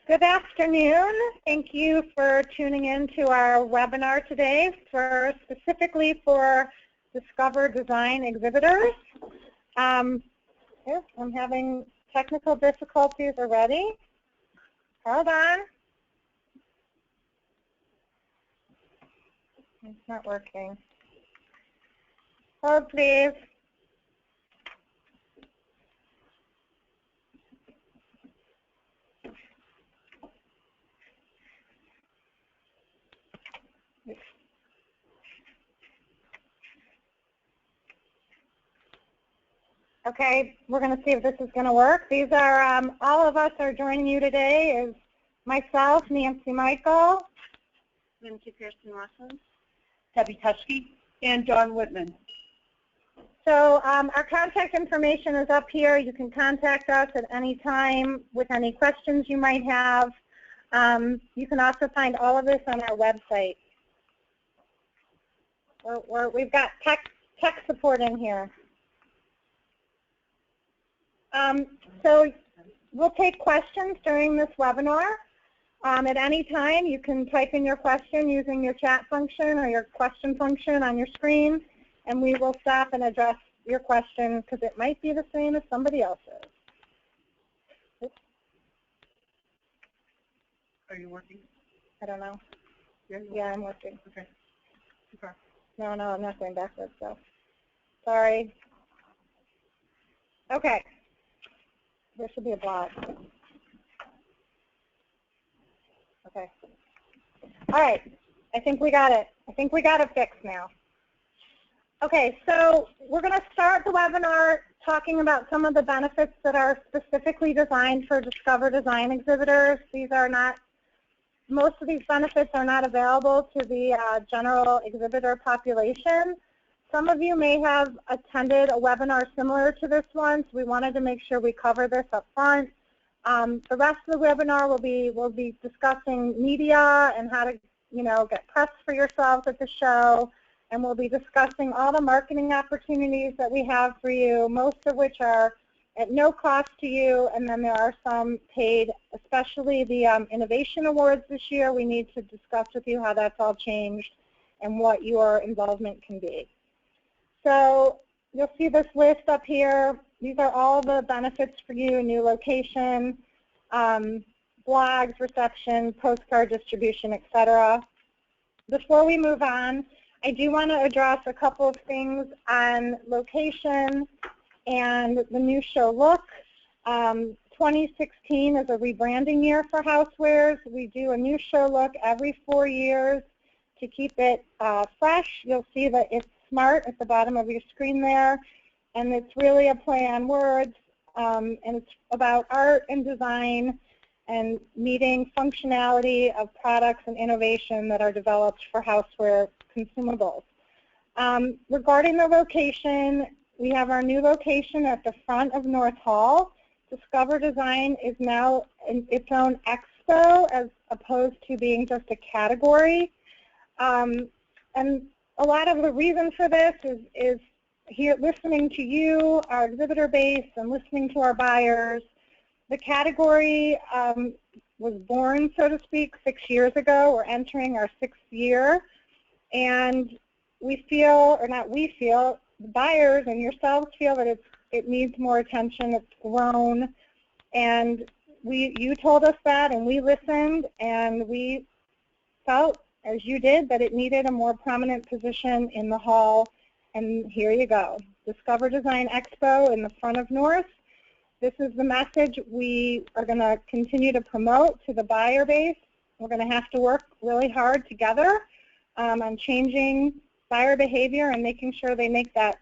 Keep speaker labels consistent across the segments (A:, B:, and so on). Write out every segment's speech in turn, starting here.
A: Good afternoon. Thank you for tuning in to our webinar today specifically for Discover Design exhibitors. Yes, I'm having technical difficulties already. Hold on. It's not working. Hold, please. Okay, we're going to see if this is going to work. These are, all of us are joining you today is myself, Nancy Michael,
B: Lindsay Pearson-Wessels, Debbie Teschke, and John Wittmann.
A: So our contact information is up here. You can contact us at any time with any questions you might have. You can also find all of this on our website. We've got tech support in here. So we'll take questions during this webinar. At any time, you can type in your question using your chat function or your question function on your screen, and we will stop and address your question because it might be the same as somebody else's.
B: Are you working?
A: I don't know.
B: Yeah,
A: I'm working.
B: Okay. Okay.
A: No, I'm not going backwards, so sorry. Okay. There should be a blog. Okay. All right. I think we got it. I think we got it fixed now. Okay, so we're going to start the webinar talking about some of the benefits that are specifically designed for Discover Design exhibitors. These are not, most of these benefits are not available to the general exhibitor population. Some of you may have attended a webinar similar to this one, so we wanted to make sure we cover this up front. The rest of the webinar will be discussing media and how to, get press for yourselves at the show, and we'll be discussing all the marketing opportunities that we have for you, most of which are at no cost to you, and then there are some paid, especially the Innovation Awards this year. We need to discuss with you how that's all changed and what your involvement can be. So you'll see this list up here. These are all the benefits for you: new location, blogs, reception, postcard distribution, etc. Before we move on, I do want to address a couple of things on location and the new show look. 2016 is a rebranding year for Housewares. We do a new show look every 4 years to keep it fresh. You'll see that it's smart at the bottom of your screen there, and it's really a play on words, and it's about art and design and meeting functionality of products and innovation that are developed for houseware consumables. Regarding the location, we have our new location at the front of North Hall. Discover Design is now in its own expo as opposed to being just a category. And a lot of the reason for this is here listening to you, our exhibitor base, and listening to our buyers. The category was born, so to speak, 6 years ago. We're entering our 6th year, and we feel, or not we feel, the buyers and yourselves feel that it needs more attention. It's grown, and you told us that, and we listened, and we felt, as you did, that it needed a more prominent position in the hall, and here you go. Discover Design Expo in the front of North. This is the message we are going to continue to promote to the buyer base. We're going to have to work really hard together on changing buyer behavior and making sure they make that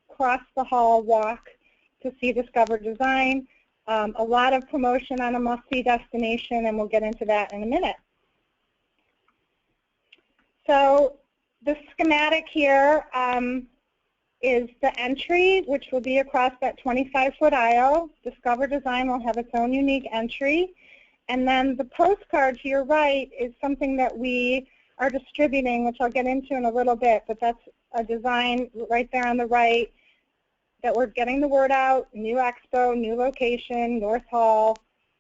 A: cross the hall walk to see Discover Design. A lot of promotion on a must-see destination, and we'll get into that in a minute. So the schematic here is the entry, which will be across that 25-foot aisle. Discover Design will have its own unique entry. And then the postcard to your right is something that we are distributing, which I'll get into in a little bit, but that's a design right there on the right that we're getting the word out: new expo, new location, North Hall.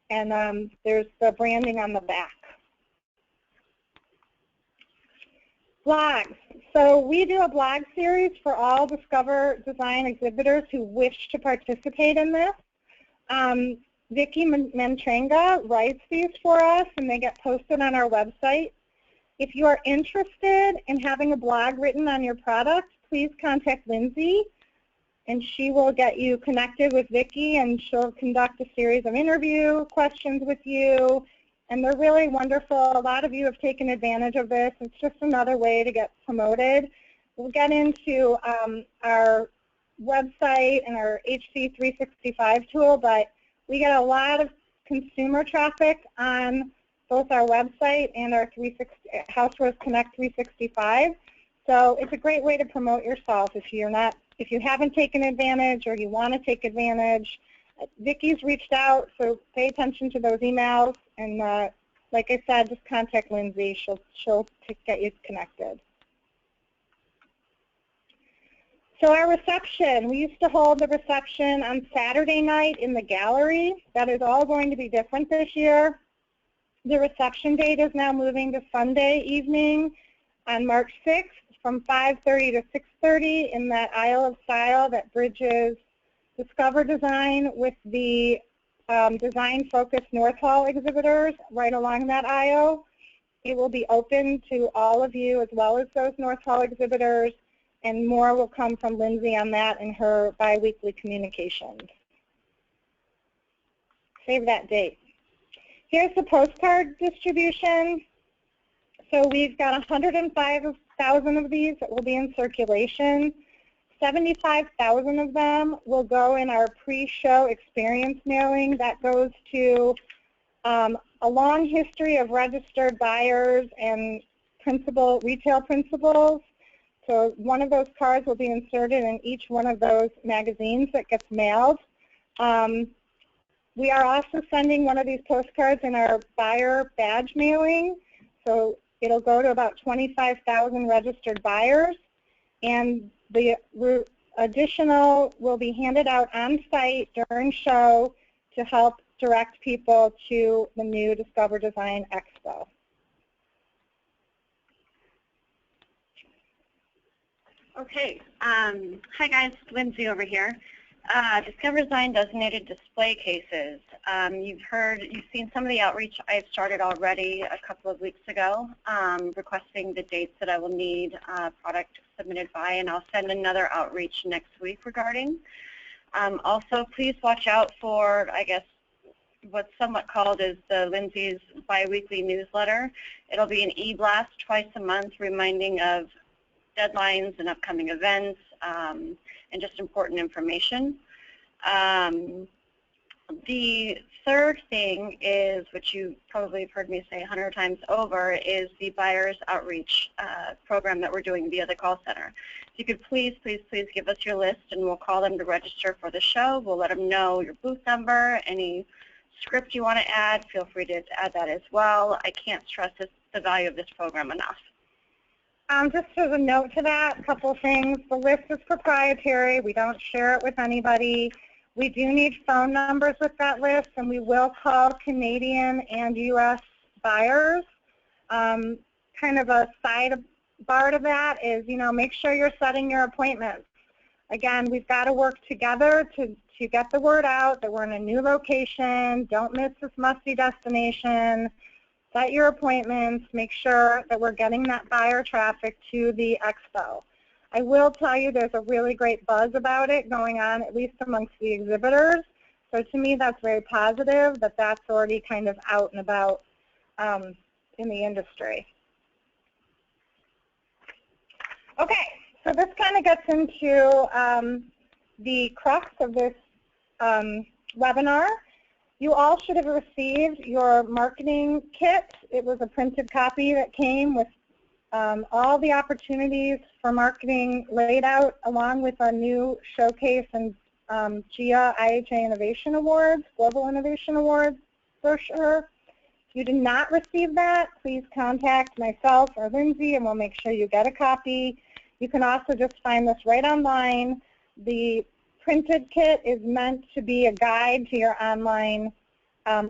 A: and there's the branding on the back. Blogs. So we do a blog series for all Discover Design exhibitors who wish to participate in this. Vicki Mentrenga writes these for us, and they get posted on our website. If you are interested in having a blog written on your product, please contact Lindsay, and she will get you connected with Vicki, and she'll conduct a series of interview questions with you. And they're really wonderful. A lot of you have taken advantage of this. It's just another way to get promoted. We'll get into our website and our HC365 tool, but we get a lot of consumer traffic on both our website and our Housewares Connect 365. So it's a great way to promote yourself if you haven't taken advantage or you want to take advantage. Vicki's reached out, so pay attention to those emails, and like I said, just contact Lindsay. She'll get you connected. So our reception, we used to hold the reception on Saturday night in the gallery. That is all going to be different this year. The reception date is now moving to Sunday evening on March 6th from 5:30 to 6:30 in that aisle of style that bridges Discover Design with the design-focused North Hall exhibitors right along that aisle. It will be open to all of you as well as those North Hall exhibitors, and more will come from Lindsay on that in her biweekly communications. Save that date. Here's the postcard distribution. So we've got 105,000 of these that will be in circulation. 75,000 of them will go in our pre-show experience mailing. That goes to a long history of registered buyers and retail principals. So one of those cards will be inserted in each one of those magazines that gets mailed. We are also sending one of these postcards in our buyer badge mailing. So it'll go to about 25,000 registered buyers. And the additional will be handed out on site during show to help direct people to the new Discover Design Expo.
C: Okay, hi guys, Lindsay over here. Discover Design designated display cases. You've seen some of the outreach I've started already a couple of weeks ago, requesting the dates that I will need product submitted by, and I'll send another outreach next week regarding. Also, please watch out for, I guess, what's somewhat called is the Lindsay's biweekly newsletter. It'll be an e-blast twice a month reminding of deadlines and upcoming events, and just important information. The third thing is, which you probably have heard me say 100 times over, is the buyers outreach program that we're doing via the call center. If you could please, please, please give us your list, and we'll call them to register for the show. We'll let them know your booth number, any script you want to add, feel free to add that as well. I can't stress the value of this program enough.
A: Just as a note to that, a couple of things. The list is proprietary. We don't share it with anybody. We do need phone numbers with that list, and we will call Canadian and U.S. buyers. Kind of a sidebar to that is, make sure you're setting your appointments. Again, we've got to work together to get the word out that we're in a new location. Don't miss this must-see destination. Set your appointments. Make sure that we're getting that buyer traffic to the expo. I will tell you there's a really great buzz about it going on, at least amongst the exhibitors. So to me, that's very positive that that's already kind of out and about in the industry. Okay, so this kind of gets into the crux of this webinar. You all should have received your marketing kit. It was a printed copy that came with all the opportunities for marketing laid out, along with our new showcase and GIA IHA Innovation Awards, Global Innovation Awards brochure. If you did not receive that, please contact myself or Lindsay, and we'll make sure you get a copy. You can also just find this right online. The printed kit is meant to be a guide to your online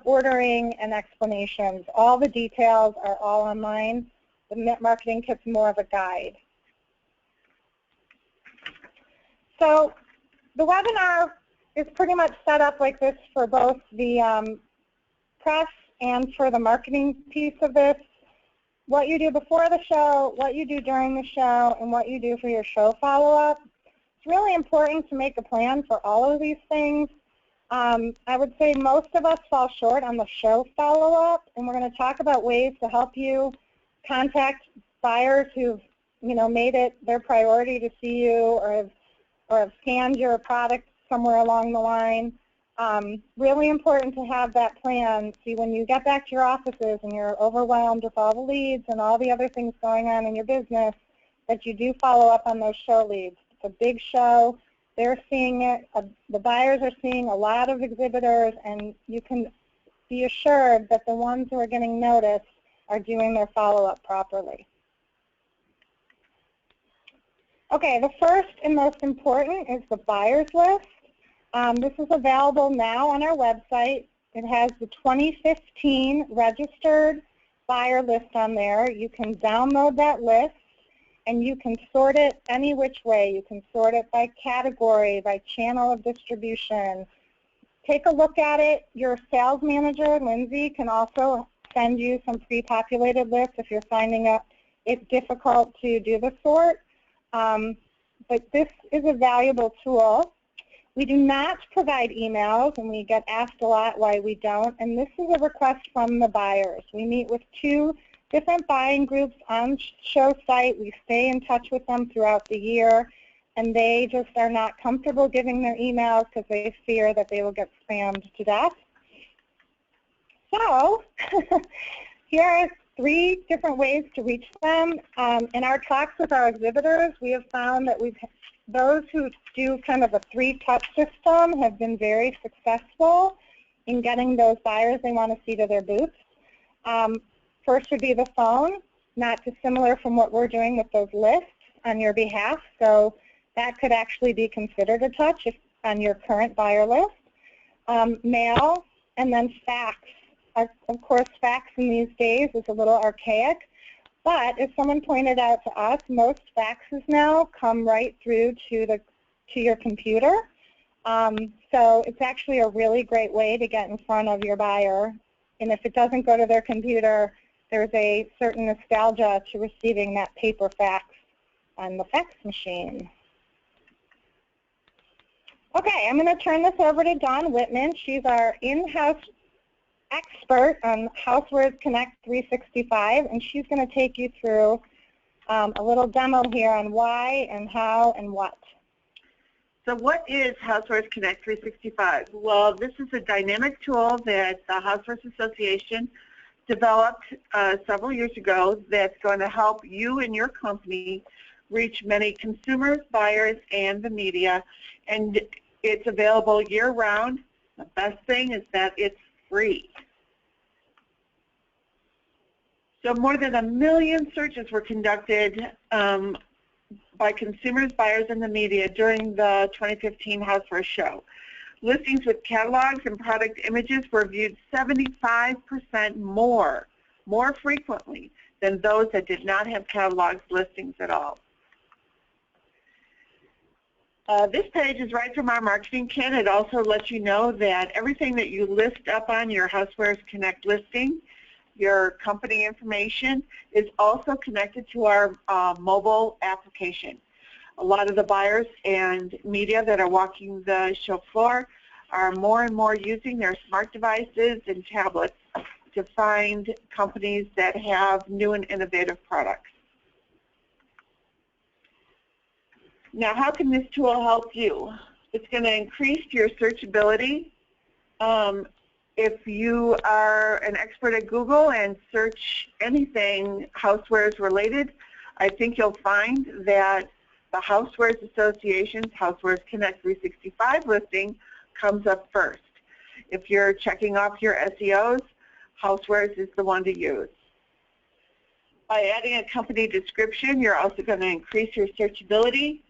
A: ordering and explanations. All the details are all online. The marketing kit's more of a guide. So the webinar is pretty much set up like this for both the press and for the marketing piece of this. What you do before the show, what you do during the show, and what you do for your show follow-up. It's really important to make a plan for all of these things. I would say most of us fall short on the show follow-up, and we're going to talk about ways to help you contact buyers who've, made it their priority to see you or have scanned your product somewhere along the line. Really important to have that plan. See, when you get back to your offices and you're overwhelmed with all the leads and all the other things going on in your business, that you do follow up on those show leads. It's a big show. They're seeing it. The buyers are seeing a lot of exhibitors, and you can be assured that the ones who are getting noticed are doing their follow-up properly. Okay, the first and most important is the buyers list. This is available now on our website. It has the 2015 registered buyer list on there. You can download that list, and you can sort it any which way. You can sort it by category, by channel of distribution. Take a look at it. Your sales manager, Lindsay, can also send you some pre-populated lists if you're finding it difficult to do the sort. But this is a valuable tool. We do not provide emails, and we get asked a lot why we don't, and this is a request from the buyers. We meet with 2 different buying groups on show site. We stay in touch with them throughout the year, and they just are not comfortable giving their emails because they fear that they will get spammed to death. So here are 3 different ways to reach them. In our talks with our exhibitors, we have found that those who do kind of a 3-touch system have been very successful in getting those buyers they want to see to their booths. First would be the phone, not dissimilar from what we're doing with those lists on your behalf. So that could actually be considered a touch if on your current buyer list. Mail, and then fax. Of course, fax in these days is a little archaic, but as someone pointed out to us, most faxes now come right through to your computer. So it's actually a really great way to get in front of your buyer. And if it doesn't go to their computer, there's a certain nostalgia to receiving that paper fax on the fax machine. Okay, I'm going to turn this over to Dawn Wittmann. She's our in-house expert on Housewares Connect 365, and she's going to take you through a little demo here on why and how and what.
B: So what is Housewares Connect 365? Well, this is a dynamic tool that the Housewares Association developed several years ago that's going to help you and your company reach many consumers, buyers, and the media. And it's available year-round. The best thing is that it's free. So more than 1 million searches were conducted by consumers, buyers, and the media during the 2015 Housewares Show. Listings with catalogs and product images were viewed 75% more frequently than those that did not have catalogs listings at all. This page is right from our marketing kit. It also lets you know that everything that you list up on your Housewares Connect listing, your company information, is also connected to our mobile application. A lot of the buyers and media that are walking the show floor are more and more using their smart devices and tablets to find companies that have new and innovative products. Now, how can this tool help you? It's going to increase your searchability. If you are an expert at Google and search anything housewares related, I think you'll find that the Housewares Association's Housewares Connect 365 listing comes up first. If you're checking off your SEOs, Housewares is the one to use. By adding a company description, you're also going to increase your searchability.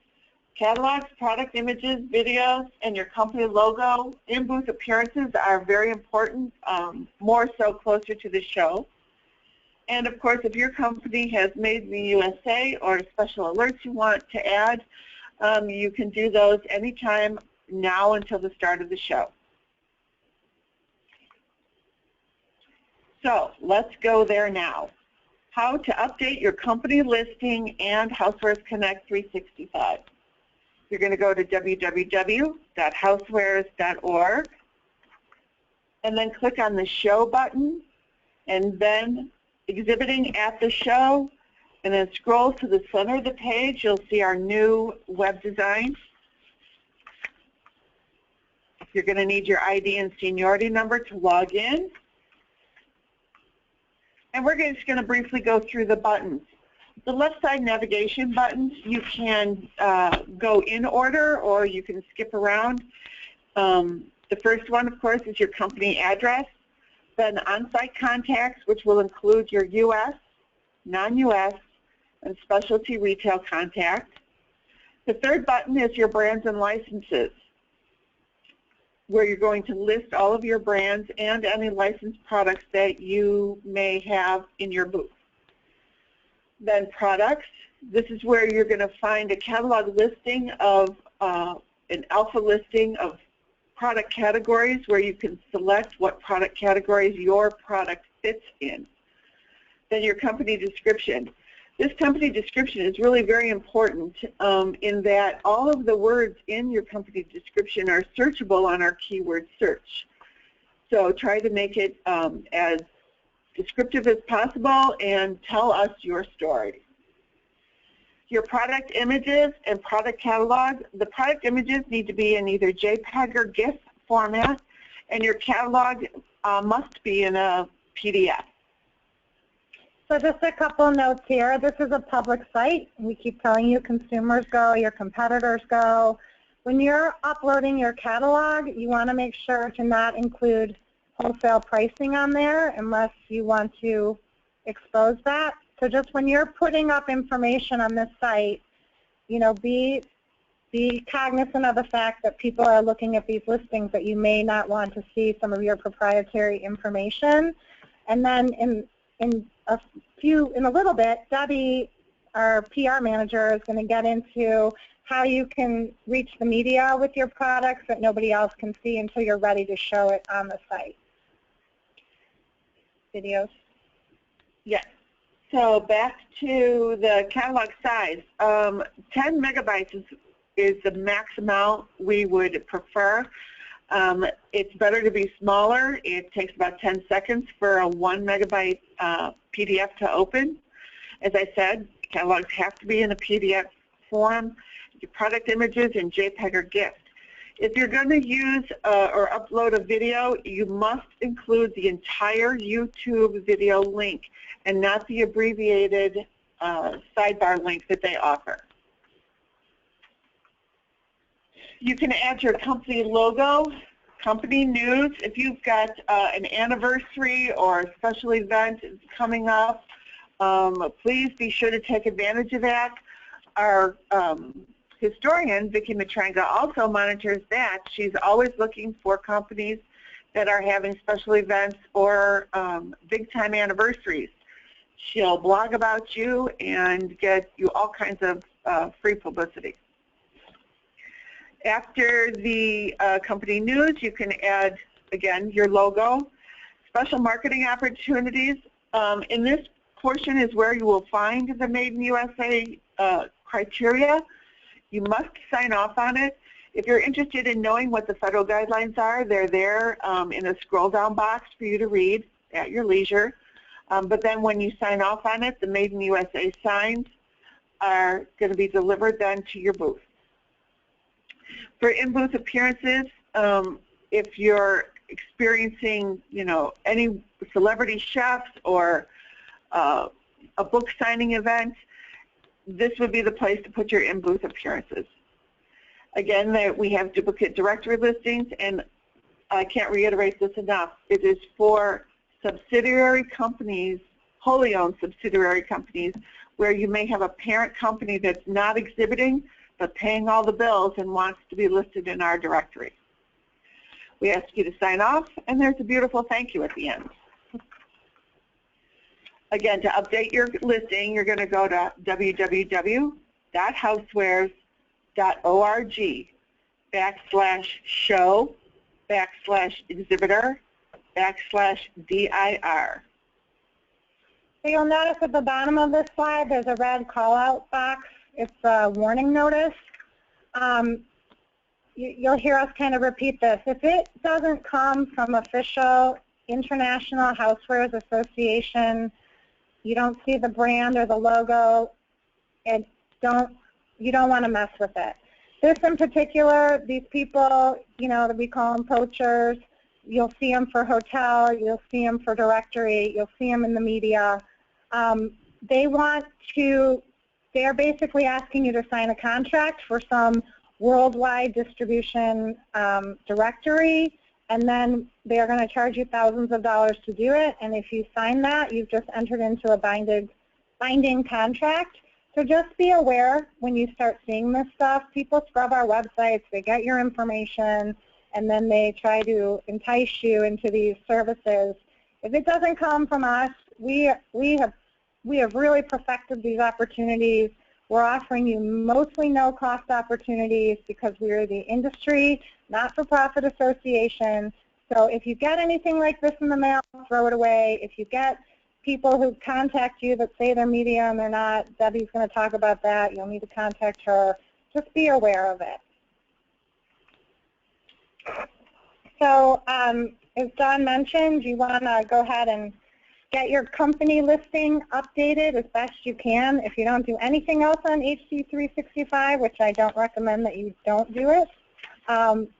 B: Catalogs, product images, videos, and your company logo, in-booth appearances are very important, more so closer to the show. And of course, if your company has Made in the USA or special alerts you want to add, you can do those anytime now until the start of the show. So let's go there now. How to update your company listing and Housewares Connect 365. You're going to go to www.housewares.org and then click on the Show button and then Exhibiting at the Show, and then scroll to the center of the page. You'll see our new web design. You're going to need your ID and seniority number to log in. And we're just going to briefly go through the buttons. The left side navigation buttons, you can go in order or you can skip around. The first one, of course, is your company address. Then on-site contacts, which will include your U.S., non-U.S., and specialty retail contact. The third button is your brands and licenses, where you're going to list all of your brands and any licensed products that you may have in your booth. Then products, this is where you're going to find a catalog listing of an alpha listing of product categories where you can select what product categories your product fits in. Then your company description. This company description is really very important in that all of the words in your company description are searchable on our keyword search. So try to make it as descriptive as possible and tell us your story. Your product images and product catalog. The product images need to be in either JPEG or GIF format, and your catalog must be in a PDF.
A: So just a couple notes here. This is a public site. We keep telling you consumers go, your competitors go. When you're uploading your catalog, you want to make sure to not include wholesale pricing on there unless you want to expose that. So just when you're putting up information on this site, you know, be cognizant of the fact that people are looking at these listings that you may not want to see some of your proprietary information. And then in a little bit, Debbie, our PR manager, is going to get into how you can reach the media with your products that nobody else can see until you're ready to show it on the site. Videos?
B: Yes. So back to the catalog size. 10 megabytes is the max amount we would prefer. It's better to be smaller. It takes about 10 seconds for a 1 megabyte PDF to open. As I said, catalogs have to be in a PDF form. Your product images in JPEG or GIF. If you're going to use or upload a video, you must include the entire YouTube video link and not the abbreviated sidebar link that they offer. You can add your company logo, company news. If you've got an anniversary or a special event coming up, please be sure to take advantage of that. Our historian, Vicki Matranga, also monitors that. She's always looking for companies that are having special events or big-time anniversaries. She'll blog about you and get you all kinds of free publicity. After the company news, you can add, again, your logo. Special marketing opportunities. In this portion is where you will find the Made in USA criteria. You must sign off on it. If you're interested in knowing what the federal guidelines are, they're there in a scroll-down box for you to read at your leisure. But then when you sign off on it, the Made in USA signs are going to be delivered then to your booth. For in-booth appearances, if you're experiencing, you know, any celebrity chefs or a book signing event, this would be the place to put your in-booth appearances. Again, we have duplicate directory listings, and I can't reiterate this enough. It is for subsidiary companies, wholly owned subsidiary companies, where you may have a parent company that's not exhibiting, but paying all the bills and wants to be listed in our directory. We ask you to sign off, and there's a beautiful thank you at the end. Again, to update your listing, you're going to go to www.housewares.org/show/exhibitor/dir.
A: So you'll notice at the bottom of this slide there's a red call-out box. It's a warning notice. You'll hear us kind of repeat this. If it doesn't come from official International Housewares Association, you don't see the brand or the logo, and you don't want to mess with it. This in particular, these people, you know, that we call them poachers, you'll see them for hotel, you'll see them for directory, you'll see them in the media. They're basically asking you to sign a contract for some worldwide distribution directory, and then they're going to charge you thousands of dollars to do it, and if you sign that, you've just entered into a binding contract. So just be aware when you start seeing this stuff. People scrub our websites, they get your information, and then they try to entice you into these services. If it doesn't come from us, we have really perfected these opportunities. We're offering you mostly no-cost opportunities because we're the industry, not-for-profit association. So if you get anything like this in the mail, throw it away. If you get people who contact you that say they're media and they're not, Debbie's going to talk about that. You'll need to contact her. Just be aware of it. So as Dawn mentioned, you want to go ahead and get your company listing updated as best you can. If you don't do anything else on HC365, which I don't recommend that you don't do it,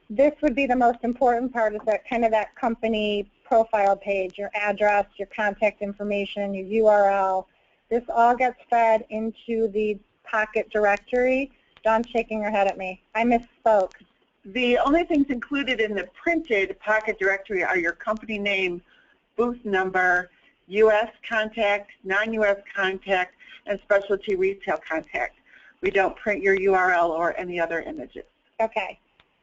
A: this would be the most important part, is that kind of that company profile page, your address, your contact information, your URL. This all gets fed into the Pocket directory. Dawn's shaking her head at me. I misspoke.
B: The only things included in the printed Pocket directory are your company name, booth number, U.S. contact, non-U.S. contact, and specialty retail contact. We don't print your URL or any other images.
A: Okay.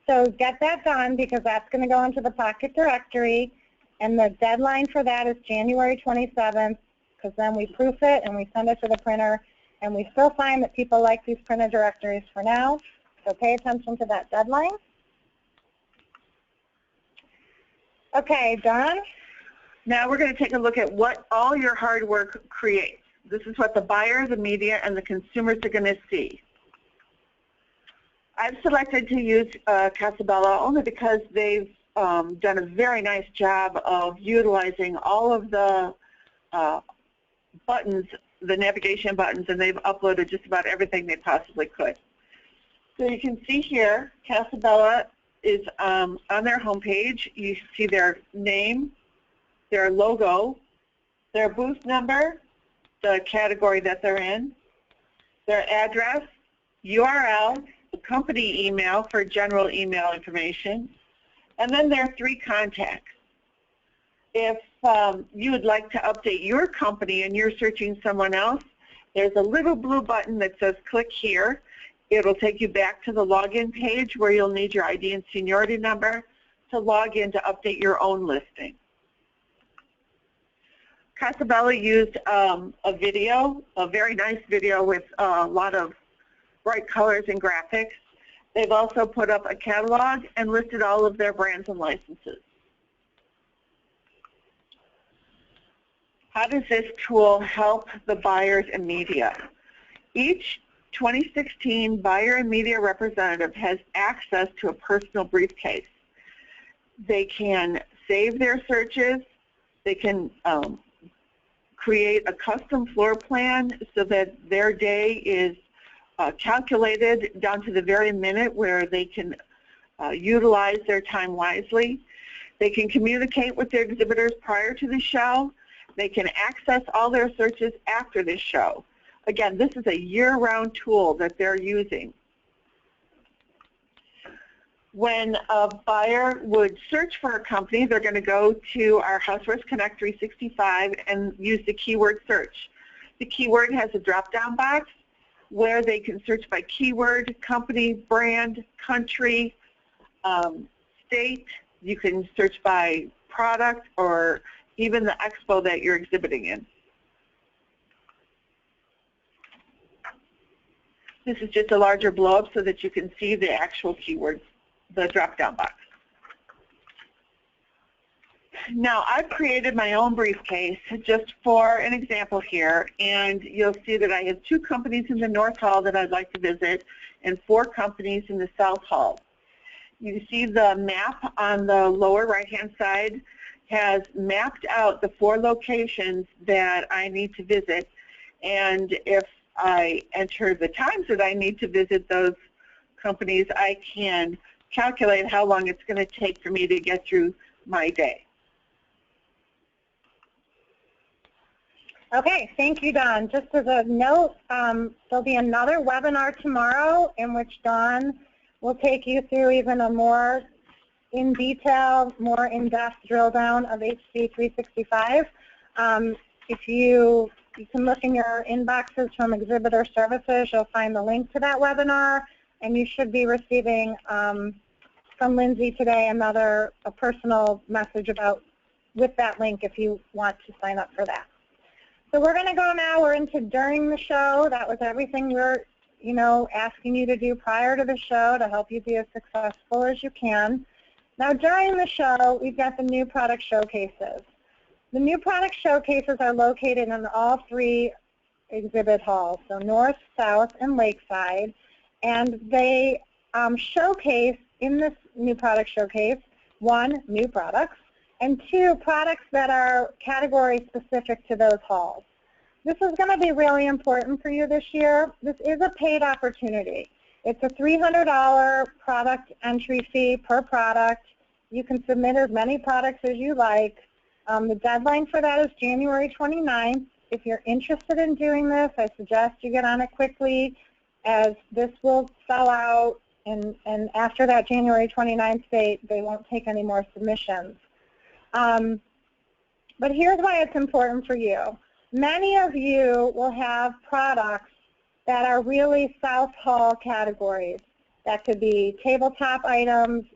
A: So get that done, because that's going to go into the Pocket directory, and the deadline for that is January 27th, because then we proof it and we send it to the printer, and we still find that people like these printed directories for now, so pay attention to that deadline. Okay, Dawn?
B: Now we're going to take a look at what all your hard work creates. This is what the buyer, the media, and the consumers are going to see. I've selected to use Casabella only because they've done a very nice job of utilizing all of the buttons, the navigation buttons, and they've uploaded just about everything they possibly could. So you can see here, Casabella is on their homepage. You see their name, their logo, their booth number, the category that they're in, their address, URL, the company email for general email information, and then their 3 contacts. If you would like to update your company and you're searching someone else, there's a little blue button that says click here. It'll take you back to the login page where you'll need your ID and seniority number to log in to update your own listing. Casabella used a video, a very nice video with a lot of bright colors and graphics. They've also put up a catalog and listed all of their brands and licenses. How does this tool help the buyers and media? Each 2016 buyer and media representative has access to a personal briefcase. They can save their searches. They can create a custom floor plan so that their day is calculated down to the very minute where they can utilize their time wisely. They can communicate with their exhibitors prior to the show. They can access all their searches after the show. Again, this is a year-round tool that they're using. When a buyer would search for a company, they're going to go to our Housewares Connect 365 and use the keyword search. The keyword has a drop-down box. where they can search by keyword, company, brand, country, state. You can search by product or even the expo that you're exhibiting in. This is just a larger blow-up so that you can see the actual keywords, the drop-down box. Now, I've created my own briefcase just for an example here, and you'll see that I have 2 companies in the North Hall that I'd like to visit and 4 companies in the South Hall. You see the map on the lower right-hand side has mapped out the 4 locations that I need to visit, and if I enter the times that I need to visit those companies, I can calculate how long it's going to take for me to get through my day.
A: Okay, thank you, Dawn. Just as a note, there'll be another webinar tomorrow in which Dawn will take you through even a more in detail, more in-depth drill down of HC 365. If you can look in your inboxes from Exhibitor Services, you'll find the link to that webinar, and you should be receiving from Lindsay today a personal message with that link if you want to sign up for that. So we're going to go now. We're into during the show. That was everything we're, asking you to do prior to the show to help you be as successful as you can. Now, during the show, we've got the new product showcases. The new product showcases are located in all 3 exhibit halls, so North, South, and Lakeside, and they showcase in this new product showcase, 1, new products, and 2, products that are category specific to those halls. This is going to be really important for you this year. This is a paid opportunity. It's a $300 product entry fee per product. You can submit as many products as you like. The deadline for that is January 29th. If you're interested in doing this, I suggest you get on it quickly, as this will sell out, and after that January 29th date, they won't take any more submissions. But here's why it's important for you. Many of you will have products that are really South Hall categories. That could be tabletop items,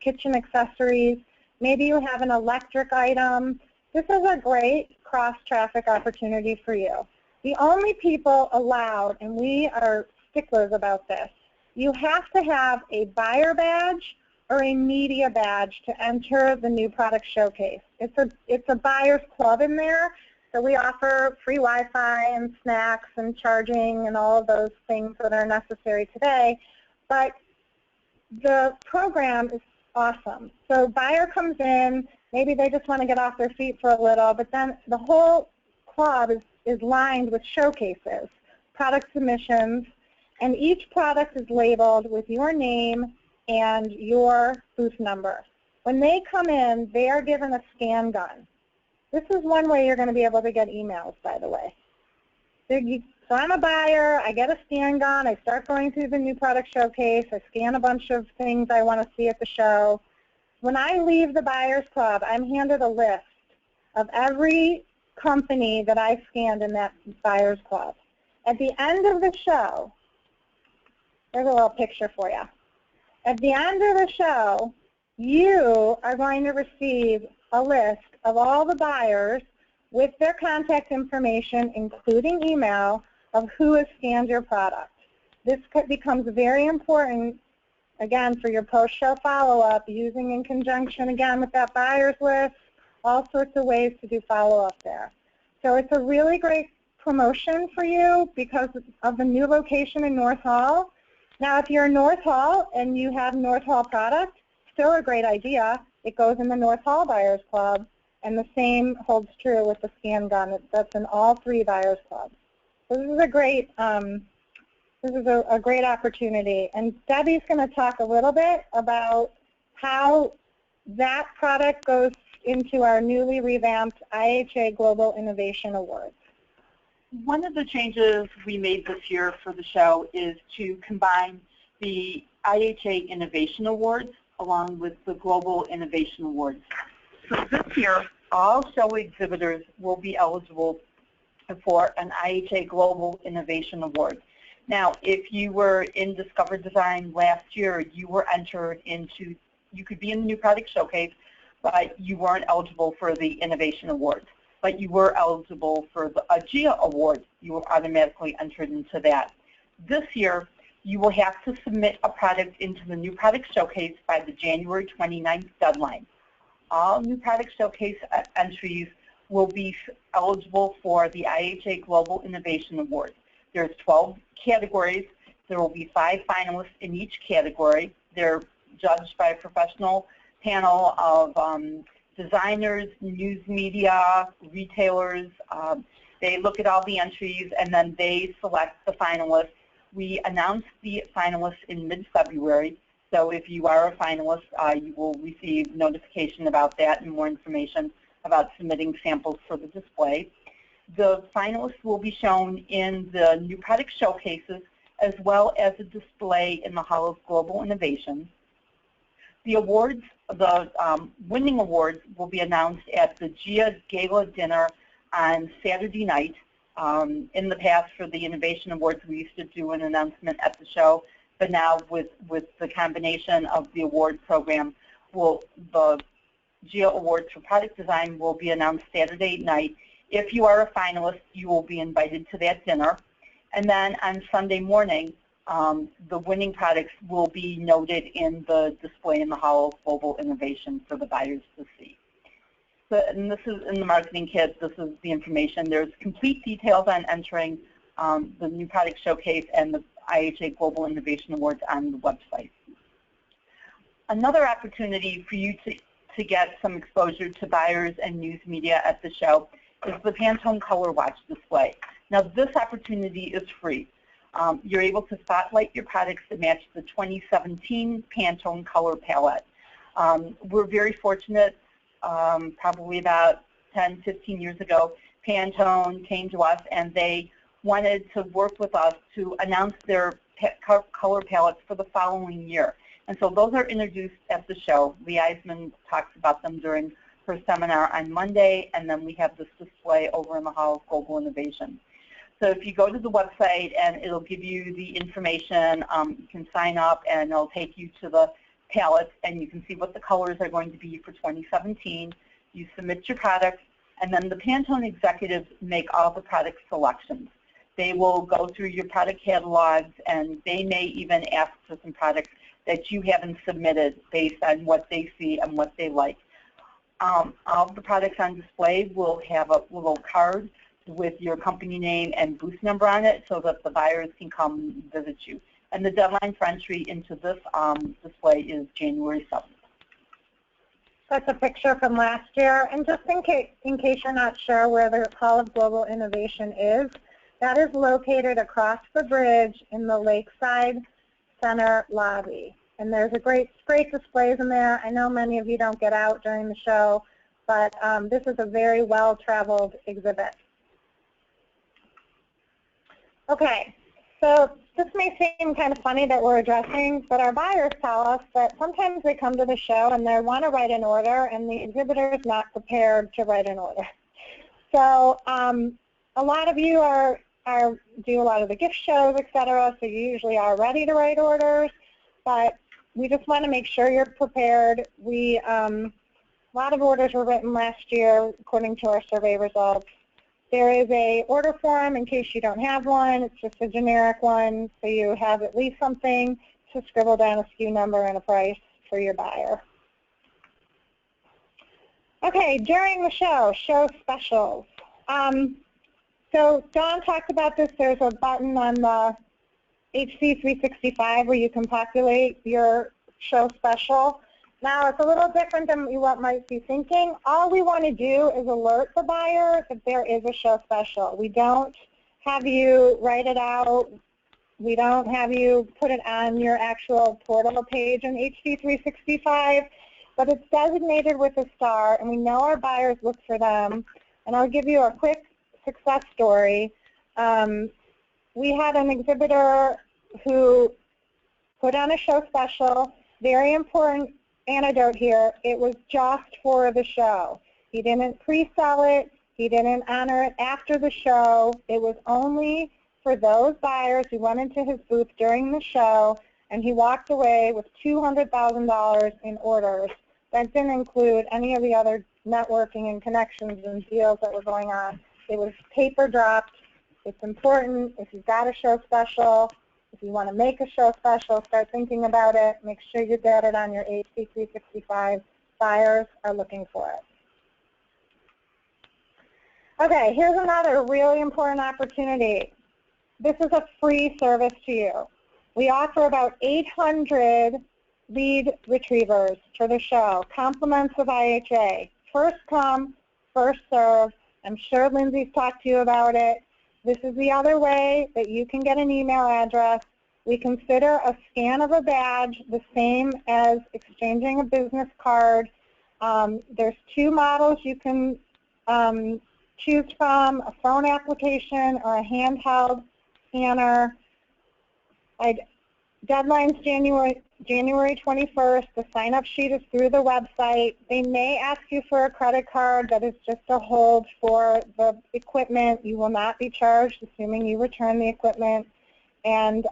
A: kitchen accessories. Maybe you have an electric item. This is a great cross-traffic opportunity for you. The only people allowed, and we are sticklers about this, you have to have a buyer badge or a media badge to enter the new product showcase. It's a buyer's club in there, so we offer free Wi-Fi and snacks and charging and all of those things that are necessary today. But the program is awesome. So buyer comes in, maybe they just want to get off their feet for a little, but then the whole club is lined with showcases, product submissions, and each product is labeled with your name and your booth number. When they come in, they are given a scan gun. This is one way you're going to be able to get emails, by the way. So I'm a buyer, I get a scan gun, I start going through the new product showcase, I scan a bunch of things I want to see at the show. When I leave the Buyers Club, I'm handed a list of every company that I scanned in that Buyers Club. At the end of the show, there's a little picture for you. At the end of the show, you are going to receive a list of all the buyers with their contact information, including email, of who has scanned your product. This becomes very important, again, for your post-show follow-up, using in conjunction, again, with that buyer's list, all sorts of ways to do follow-up there. So it's a really great promotion for you because of the new location in North Hall. Now, if you're in North Hall and you have North Hall product, still a great idea. It goes in the North Hall Buyers Club, and the same holds true with the scan gun. That's in all 3 Buyers Clubs. So this is a great opportunity. And Debbie's going to talk a little bit about how that product goes into our newly revamped IHA Global Innovation Awards.
D: One of the changes we made this year for the show is to combine the IHA Innovation Awards along with the Global Innovation Awards. So this year, all show exhibitors will be eligible for an IHA Global Innovation Award. Now, if you were in Discover Design last year, you were entered into, you could be in the New Product Showcase, but you weren't eligible for the Innovation Awards. But you were eligible for the GIA Award. You were automatically entered into that. This year, you will have to submit a product into the New Product Showcase by the January 29th deadline. All New Product Showcase entries will be eligible for the IHA Global Innovation Award. There's 12 categories. There will be 5 finalists in each category. They're judged by a professional panel of designers, news media, retailers. They look at all the entries and then they select the finalists. We announced the finalists in mid-February, so if you are a finalist, you will receive notification about that and more information about submitting samples for the display. The finalists will be shown in the New Product Showcases as well as a display in the Hall of Global Innovation. The awards, the winning awards, will be announced at the GIA Gala Dinner on Saturday night. In the past, for the Innovation Awards, we used to do an announcement at the show, but now with the combination of the award program, the GIA Awards for Product Design will be announced Saturday night. If you are a finalist, you will be invited to that dinner. And then on Sunday morning, the winning products will be noted in the display in the Hall of Global Innovation for the buyers to see. So, and this is in the marketing kit. This is the information. There's complete details on entering the New Product Showcase and the IHA Global Innovation Awards on the website. Another opportunity for you to get some exposure to buyers and news media at the show is the Pantone Color Watch display. Now, this opportunity is free. You're able to spotlight your products that match the 2017 Pantone color palette. We're very fortunate. Probably about 10, 15 years ago, Pantone came to us and they wanted to work with us to announce their color palettes for the following year. And so those are introduced at the show. Lee Eisman talks about them during her seminar on Monday, and then we have this display over in the Hall of Global Innovation. So if you go to the website, and it'll give you the information, you can sign up and it'll take you to the palettes, and you can see what the colors are going to be for 2017. You submit your product, and then the Pantone executives make all the product selections. They will go through your product catalogs, and they may even ask for some products that you haven't submitted based on what they see and what they like. All of the products on display will have a little card with your company name and booth number on it so that the buyers can come visit you. And the deadline for entry into this display is January 7th.
A: That's a picture from last year. And just in case you're not sure where the Hall of Global Innovation is, that is located across the bridge in the Lakeside Center lobby. And there's a great displays in there. I know many of you don't get out during the show, but this is a very well-traveled exhibit. Okay, so this may seem kind of funny that we're addressing, but our buyers tell us that sometimes they come to the show and they want to write an order, and the exhibitor is not prepared to write an order. So a lot of you do a lot of the gift shows, etc., so you usually are ready to write orders, but we just want to make sure you're prepared. A lot of orders were written last year according to our survey results. There is a order form in case you don't have one. It's just a generic one, so you have at least something to scribble down a SKU number and a price for your buyer. Okay, during the show specials. So Dawn talked about this. There's a button on the HC365 where you can populate your show special. Now, it's a little different than you might be thinking. All we want to do is alert the buyer that there is a show special. We don't have you write it out. We don't have you put it on your actual portal page in HC365, but it's designated with a star, and we know our buyers look for them. And I'll give you a quick success story. We had an exhibitor who put on a show special. Very important anecdote here, it was just for the show. He didn't pre-sell it. He didn't honor it after the show. It was only for those buyers who went into his booth during the show and he walked away with $200,000 in orders. That didn't include any of the other networking and connections and deals that were going on. It was paper dropped. It's important. If you've got a show special, if you want to make a show special, start thinking about it. Make sure you get it on your HC365. Buyers are looking for it. Okay, here's another really important opportunity. This is a free service to you. We offer about 800 lead retrievers for the show, compliments of IHA. First come, first serve. I'm sure Lindsay's talked to you about it. This is the other way that you can get an email address. We consider a scan of a badge the same as exchanging a business card. There's two models you can choose from, a phone application or a handheld scanner. Deadline's January 21st. The sign-up sheet is through the website. They may ask you for a credit card. That is just a hold for the equipment. You will not be charged, assuming you return the equipment. And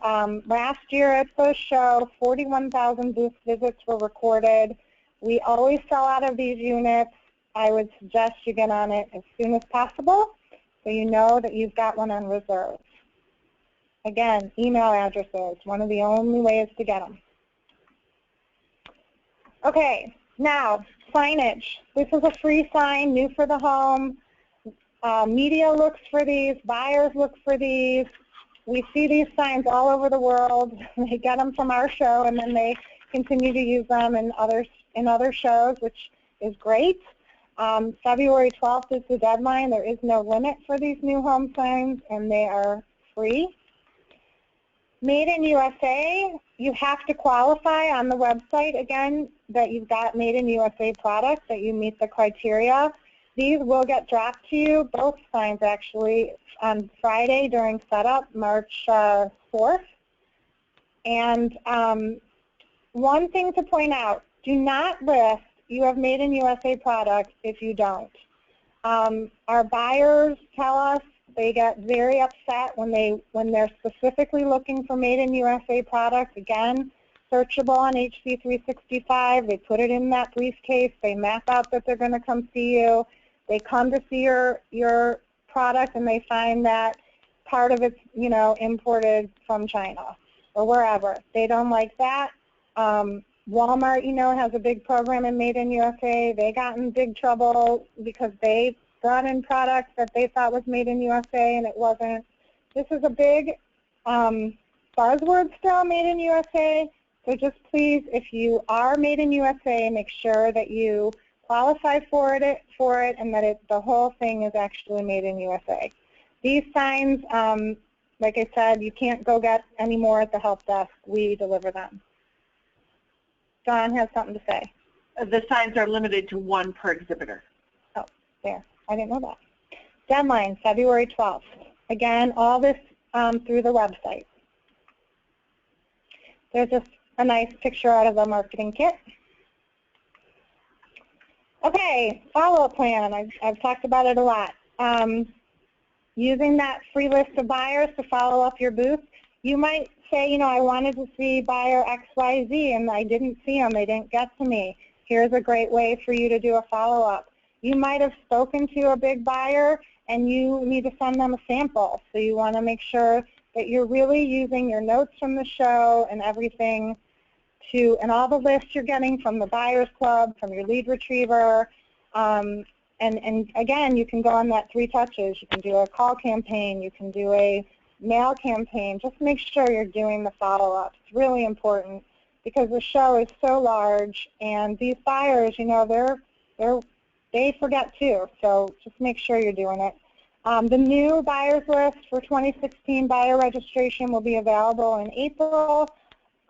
A: last year at the show, 41,000 booth visits were recorded. We always sell out of these units. I would suggest you get on it as soon as possible so you know that you've got one on reserve. Again, email addresses, one of the only ways to get them. Okay, now signage. This is a free sign, new for the home. Media looks for these, buyers look for these. We see these signs all over the world. They get them from our show, and then they continue to use them in other shows, which is great. February 12th is the deadline. There is no limit for these new home signs, and they are free. Made in USA, you have to qualify on the website, again, that you've got Made in USA products, that you meet the criteria. These will get dropped to you, both signs actually, on Friday during setup, March 4th. And one thing to point out, do not list you have Made in USA products if you don't. Our buyers tell us they get very upset when they're specifically looking for Made in USA products. Again, searchable on HC365. They put it in that briefcase. They map out that they're going to come see you. They come to see your product, and they find that part of it's, you know, imported from China or wherever. They don't like that. Walmart, you know, has a big program in Made in USA. They got in big trouble because they brought in products that they thought was Made in USA, and it wasn't. This is a big buzzword still, Made in USA. So just please, if you are Made in USA, make sure that you qualify for it, and that the whole thing is actually Made in USA. These signs, like I said, you can't go get any more at the help desk. We deliver them. John has something to say.
B: The signs are limited to one per exhibitor.
A: Oh, there. I didn't know that. Deadline, February 12th. Again, all this through the website. There's just a nice picture out of the marketing kit. Okay, follow-up plan. I've talked about it a lot. Using that free list of buyers to follow up your booth. You might say, you know, I wanted to see buyer XYZ, and I didn't see them. They didn't get to me. Here's a great way for you to do a follow-up. You might have spoken to a big buyer, and you need to send them a sample. So you want to make sure that you're really using your notes from the show and everything and all the lists you're getting from the Buyers Club, from your lead retriever. And again, you can go on that 3 touches. You can do a call campaign. You can do a mail campaign. Just make sure you're doing the follow-up. It's really important because the show is so large, and these buyers, you know, they forget too. So just make sure you're doing it. The new buyers list for 2016 buyer registration will be available in April.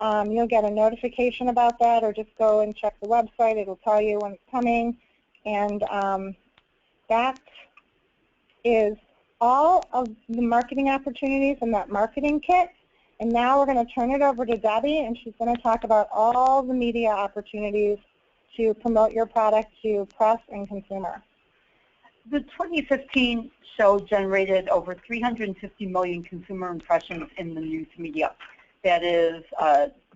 A: You'll get a notification about that, or just go and check the website. It'll tell you when it's coming. And that is all of the marketing opportunities in that marketing kit. And now we're going to turn it over to Debbie, and she's going to talk about all the media opportunities to promote your product to press and consumer.
D: The 2015 show generated over 350 million consumer impressions in the news media. That is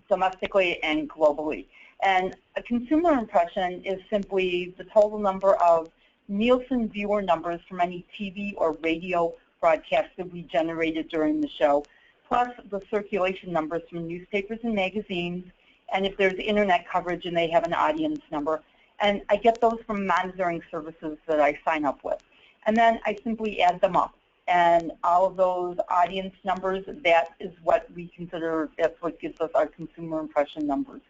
D: domestically and globally. And a consumer impression is simply the total number of Nielsen viewer numbers from any TV or radio broadcast that we generated during the show, plus the circulation numbers from newspapers and magazines, and if there's internet coverage and they have an audience number. And I get those from monitoring services that I sign up with. And then I simply add them up. And all of those audience numbers, that is what we consider, that's what gives us our consumer impression numbers.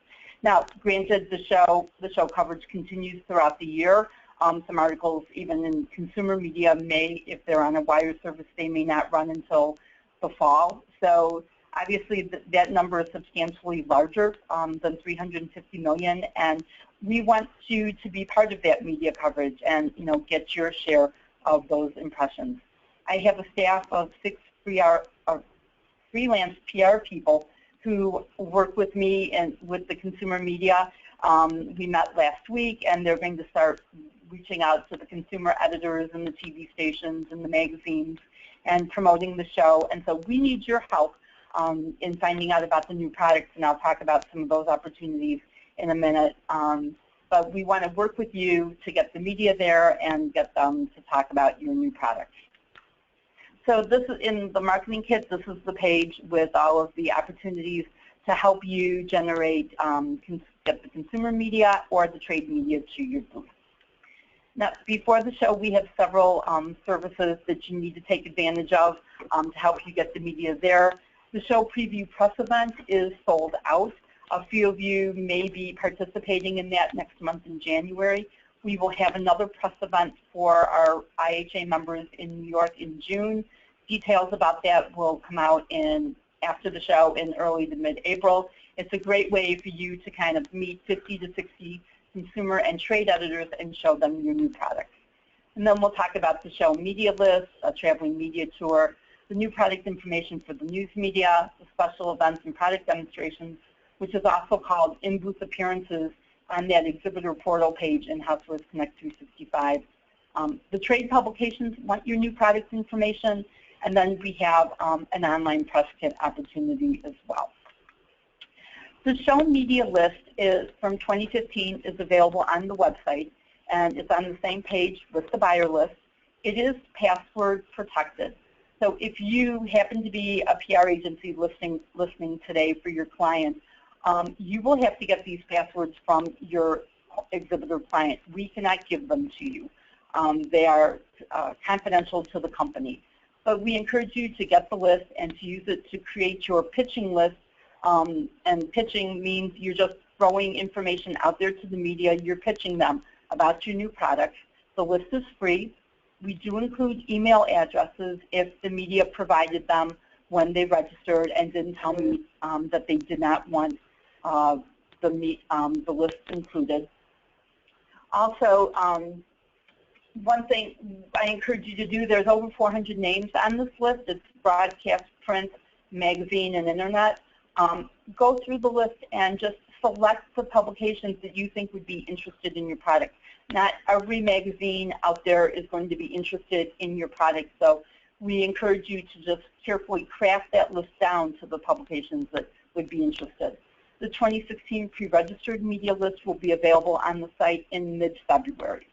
D: Now, granted, the show coverage continues throughout the year. Some articles, even in consumer media, may, if they're on a wire service, they may not run until the fall. So obviously that number is substantially larger than 350 million, and we want you to be part of that media coverage and get your share of those impressions. I have a staff of 6 freelance PR people who work with me and with the consumer media. We met last week, and they're going to start reaching out to the consumer editors and the TV stations and the magazines and promoting the show. And so we need your help in finding out about the new products, and I'll talk about some of those opportunities in a minute. But we want to work with you to get the media there and get them to talk about your new products. So this is in the marketing kit. This is the page with all of the opportunities to help you generate, get the consumer media or the trade media to your booth. Now, before the show, we have several services that you need to take advantage of to help you get the media there. The show preview press event is sold out. A few of you may be participating in that next month in January. We will have another press event for our IHA members in New York in June. Details about that will come out after the show in early to mid-April. It's a great way for you to kind of meet 50 to 60 consumer and trade editors and show them your new products. And then we'll talk about the show media list, a traveling media tour, the new product information for the news media, the special events and product demonstrations, which is also called in-booth appearances on that exhibitor portal page in Housewares Connect 365. The trade publications want your new product information, and then we have an online press kit opportunity as well. The show media list is from 2015 is available on the website, and it's on the same page with the buyer list. It is password protected. So if you happen to be a PR agency listening today for your client, you will have to get these passwords from your exhibitor client. We cannot give them to you. They are confidential to the company. But we encourage you to get the list and to use it to create your pitching list. And pitching means you're just throwing information out there to the media. You're pitching them about your new product. The list is free. We do include email addresses if the media provided them when they registered and didn't tell me that they did not want the list included. Also, one thing I encourage you to do, there's over 400 names on this list. It's broadcast, print, magazine, and internet. Go through the list and just select the publications that you think would be interested in your product. Not every magazine out there is going to be interested in your product, so we encourage you to just carefully craft that list down to the publications that would be interested. The 2016 pre-registered media list will be available on the site in mid-February.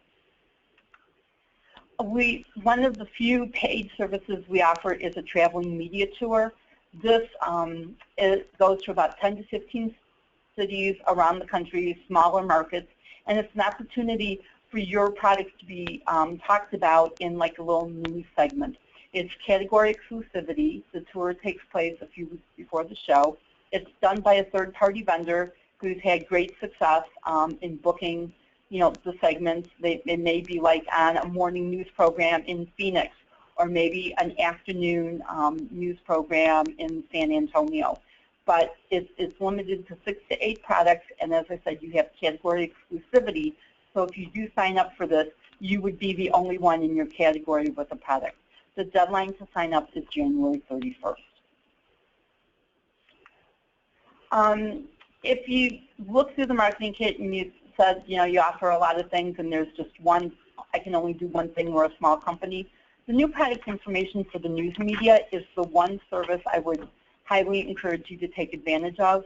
D: One of the few paid services we offer is a traveling media tour. This goes to about 10 to 15 cities around the country, smaller markets, and it's an opportunity for your products to be talked about in like a little news segment. It's category exclusivity. The tour takes place a few weeks before the show. It's done by a third-party vendor who's had great success in booking, the segments. It may be like on a morning news program in Phoenix, or maybe an afternoon news program in San Antonio. But it's limited to 6 to 8 products, and as I said, you have category exclusivity. So if you do sign up for this, you would be the only one in your category with a product. The deadline to sign up is January 31st. If you look through the marketing kit and you said, you offer a lot of things and there's just one I can only do one thing, we're a small company. The new product information for the news media is the one service I would highly encourage you to take advantage of.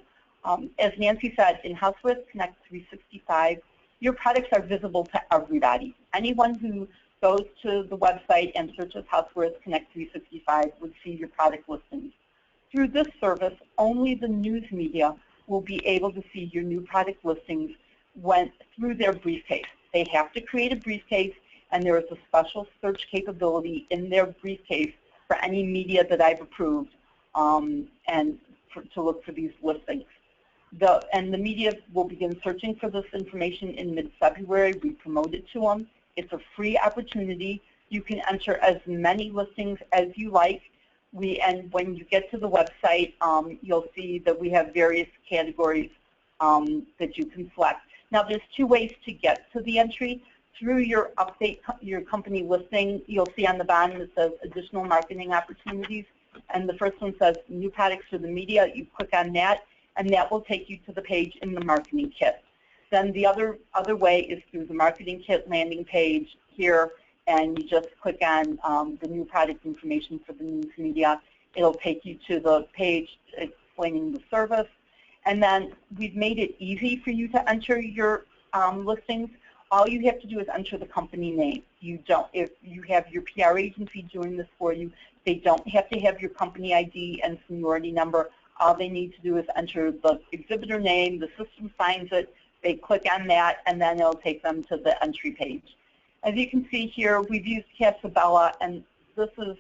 D: As Nancy said, in Housewares Connect 365, your products are visible to everybody. Anyone who goes to the website and searches Housewares Connect 365 would see your product listings. Through this service, only the news media will be able to see your new product listings through their briefcase. They have to create a briefcase, and there is a special search capability in their briefcase for any media that I've approved to look for these listings. And the media will begin searching for this information in mid-February. We promote it to them. It's a free opportunity. You can enter as many listings as you like. And when you get to the website, you'll see that we have various categories that you can select. Now, there's two ways to get to the entry. Through your update, your company listing, you'll see on the bottom it says additional marketing opportunities. And the first one says new products for the media. You click on that, and that will take you to the page in the marketing kit. Then the other way is through the marketing kit landing page here, and you just click on the new product information for the news media. It'll take you to the page explaining the service. And then we've made it easy for you to enter your listings. All you have to do is enter the company name. If you have your PR agency doing this for you, they don't have to have your company ID and seniority number. All they need to do is enter the exhibitor name, the system finds it, they click on that, and then it'll take them to the entry page. As you can see here, we've used Casabella, and this is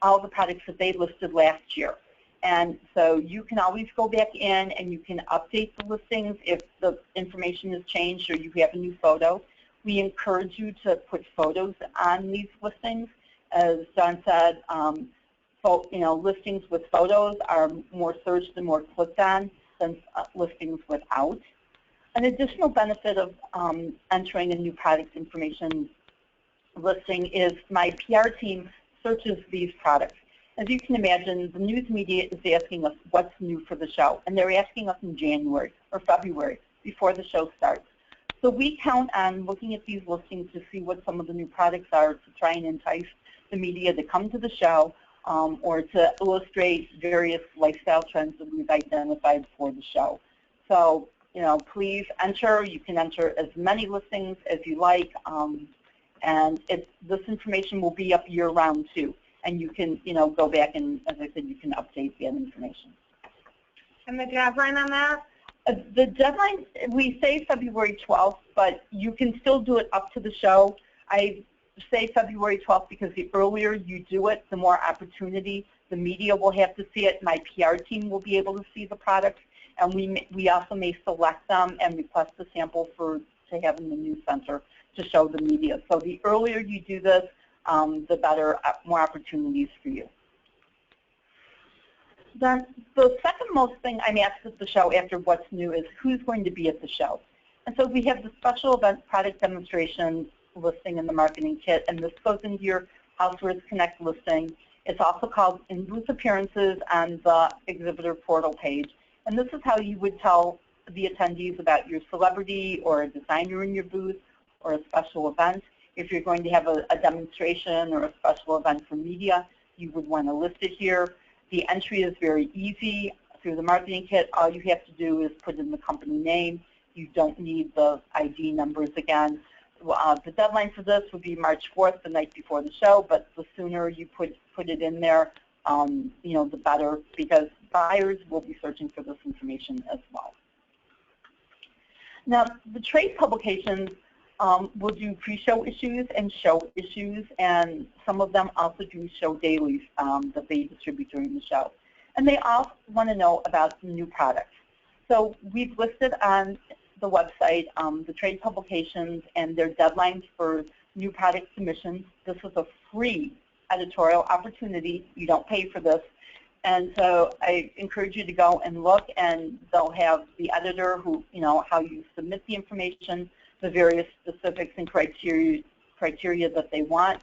D: all the products that they listed last year. And so you can always go back in and you can update the listings if the information has changed or you have a new photo. We encourage you to put photos on these listings. As John said, listings with photos are more searched and more clicked on than listings without. An additional benefit of entering a new product information listing is my PR team searches these products. As you can imagine, the news media is asking us what's new for the show, and they're asking us in January or February before the show starts. So we count on looking at these listings to see what some of the new products are to try and entice the media to come to the show or to illustrate various lifestyle trends that we've identified for the show. So, please enter. You can enter as many listings as you like, and this information will be up year-round too. And you can, go back and, as I said, you can update that information.
A: And the deadline on that?
D: The deadline, we say February 12th, but you can still do it up to the show. I say February 12th because the earlier you do it, the more opportunity the media will have to see it. My PR team will be able to see the products, and we also may select them and request a sample to have in the news center to show the media. So the earlier you do this, the better, more opportunities for you. Then the second most thing I'm asked at the show after what's new is who's going to be at the show. And so we have the special event product demonstration listing in the marketing kit, and this goes into your Housewares Connect listing. It's also called in-booth appearances on the exhibitor portal page. And this is how you would tell the attendees about your celebrity or a designer in your booth or a special event. If you're going to have a demonstration or a special event for media, you would want to list it here. The entry is very easy through the marketing kit. All you have to do is put in the company name. You don't need the ID numbers again. The deadline for this would be March 4th, the night before the show, but the sooner you put it in there, the better, because buyers will be searching for this information as well. Now, the trade publications will do pre-show issues and show issues, and some of them also do show dailies that they distribute during the show. And they all want to know about the new products. So we've listed on the website the trade publications and their deadlines for new product submissions. This is a free editorial opportunity. You don't pay for this. And so I encourage you to go and look, and they'll have the editor who, how you submit the information, the various specifics and criteria that they want.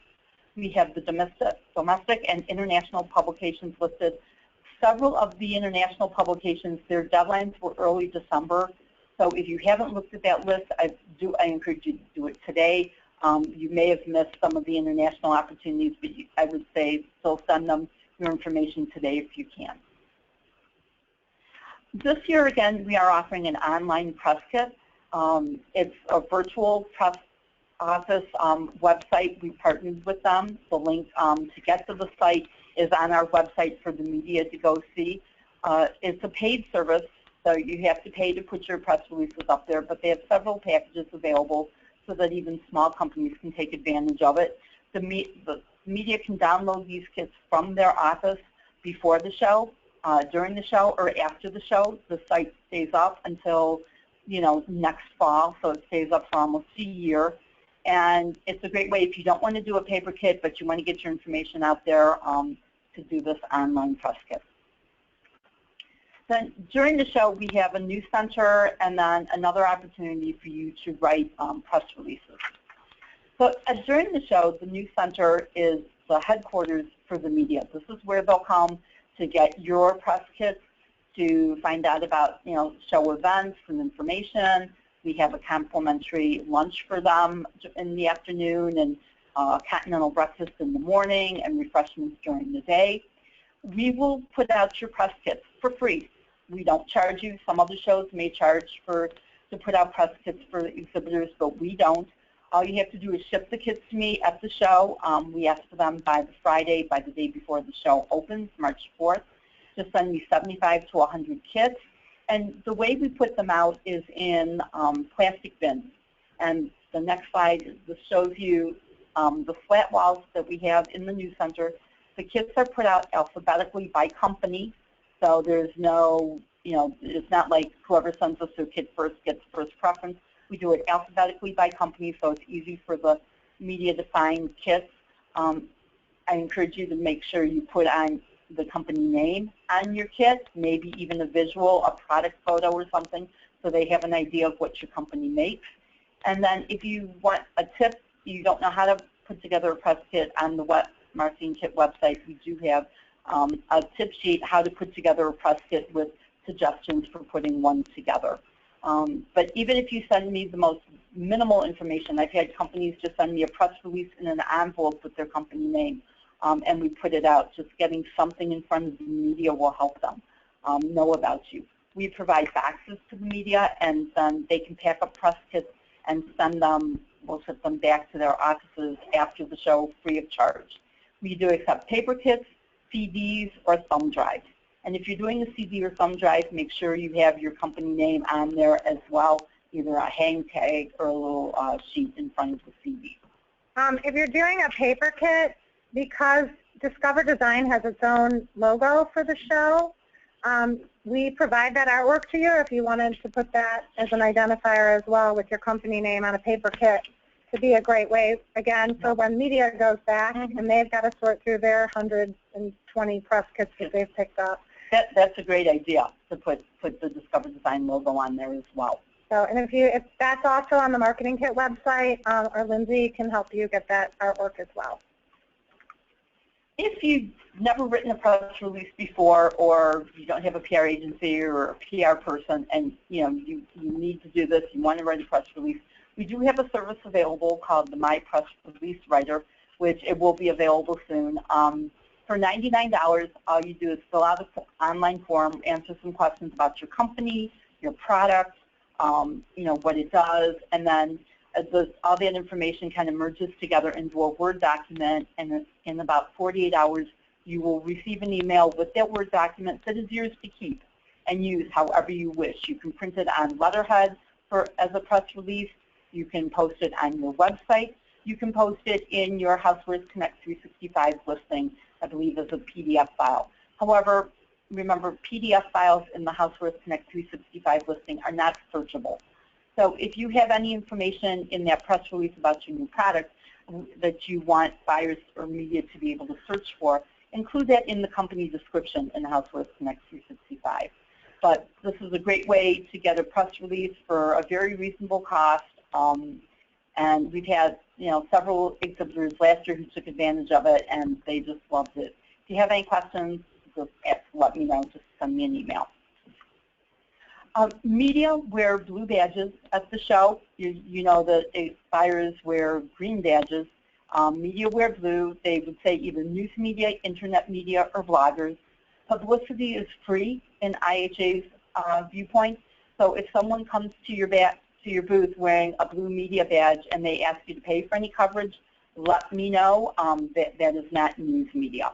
D: We have the domestic and international publications listed. Several of the international publications, their deadlines were early December. So if you haven't looked at that list, I encourage you to do it today. You may have missed some of the international opportunities, but I would say still send them your information today if you can. This year, again, we are offering an online press kit. It's a virtual press office website. We partnered with them. The link to get to the site is on our website for the media to go see. It's a paid service, so you have to pay to put your press releases up there, but they have several packages available so that even small companies can take advantage of it. The media can download these kits from their office before the show, during the show, or after the show. The site stays up until, next fall, so it stays up for almost a year. And it's a great way if you don't want to do a paper kit, but you want to get your information out there to do this online press kit. Then during the show, we have a news center and then another opportunity for you to write press releases. So during the show, the news center is the headquarters for the media. This is where they'll come to get your press kits, to find out about show events and information. We have a complimentary lunch for them in the afternoon, and continental breakfast in the morning, and refreshments during the day. We will put out your press kits for free. We don't charge you. Some other shows may charge to put out press kits for exhibitors, but we don't. All you have to do is ship the kits to me at the show. We ask for them by the Friday, by the day before the show opens, March 4th. Just send me 75 to 100 kits. And the way we put them out is in plastic bins. And the next slide shows you the flat walls that we have in the news center. The kits are put out alphabetically by company. So there's no, it's not like whoever sends us their kit first gets first preference. We do it alphabetically by company, so it's easy for the media to find kits. I encourage you to make sure you put on the company name on your kit, maybe even a visual, a product photo or something, so they have an idea of what your company makes. And then if you want a tip, you don't know how to put together a press kit, on the Marketing Kit website, we do have a tip sheet how to put together a press kit with suggestions for putting one together. But even if you send me the most minimal information, I've had companies just send me a press release in an envelope with their company name. And we put it out. Just getting something in front of the media will help them know about you. We provide boxes to the media, and then they can pack up press kits and send them. We'll ship them back to their offices after the show free of charge. We do accept paper kits, CDs, or thumb drives. And if you're doing a CD or thumb drive, make sure you have your company name on there as well, either a hang tag or a little sheet in front of the CD.
A: If you're doing a paper kit, because Discover Design has its own logo for the show, we provide that artwork to you if you wanted to put that as an identifier as well with your company name on a paper kit. To be a great way, again, for when media goes back and they've got to sort through their 120 press kits that they've picked up.
D: That's a great idea, to put the Discover Design logo on there as well.
A: So, and if that's also on the Marketing Kit website, or Lindsay can help you get that artwork as well.
D: If you've never written a press release before, or you don't have a PR agency or a PR person, and you need to do this, you want to write a press release, we do have a service available called the My Press Release Writer, which it will be available soon. For $99, all you do is fill out an online form, answer some questions about your company, your product, what it does, and then all that information kind of merges together into a Word document, and in about 48 hours, you will receive an email with that Word document that is yours to keep and use however you wish. You can print it on letterhead as a press release. You can post it on your website. You can post it in your Housewares Connect 365 listing, I believe, as a PDF file. However, remember, PDF files in the Housewares Connect 365 listing are not searchable. So if you have any information in that press release about your new product that you want buyers or media to be able to search for, include that in the company description in Housewares Connect 365. But this is a great way to get a press release for a very reasonable cost. And we've had several exhibitors last year who took advantage of it, and they just loved it. If you have any questions, just let me know. Just send me an email. Media wear blue badges at the show. You know that buyers wear green badges. Media wear blue. They would say either news media, internet media, or bloggers. Publicity is free in IHA's viewpoint. So if someone comes to your booth wearing a blue media badge and they ask you to pay for any coverage, let me know. That is not news media.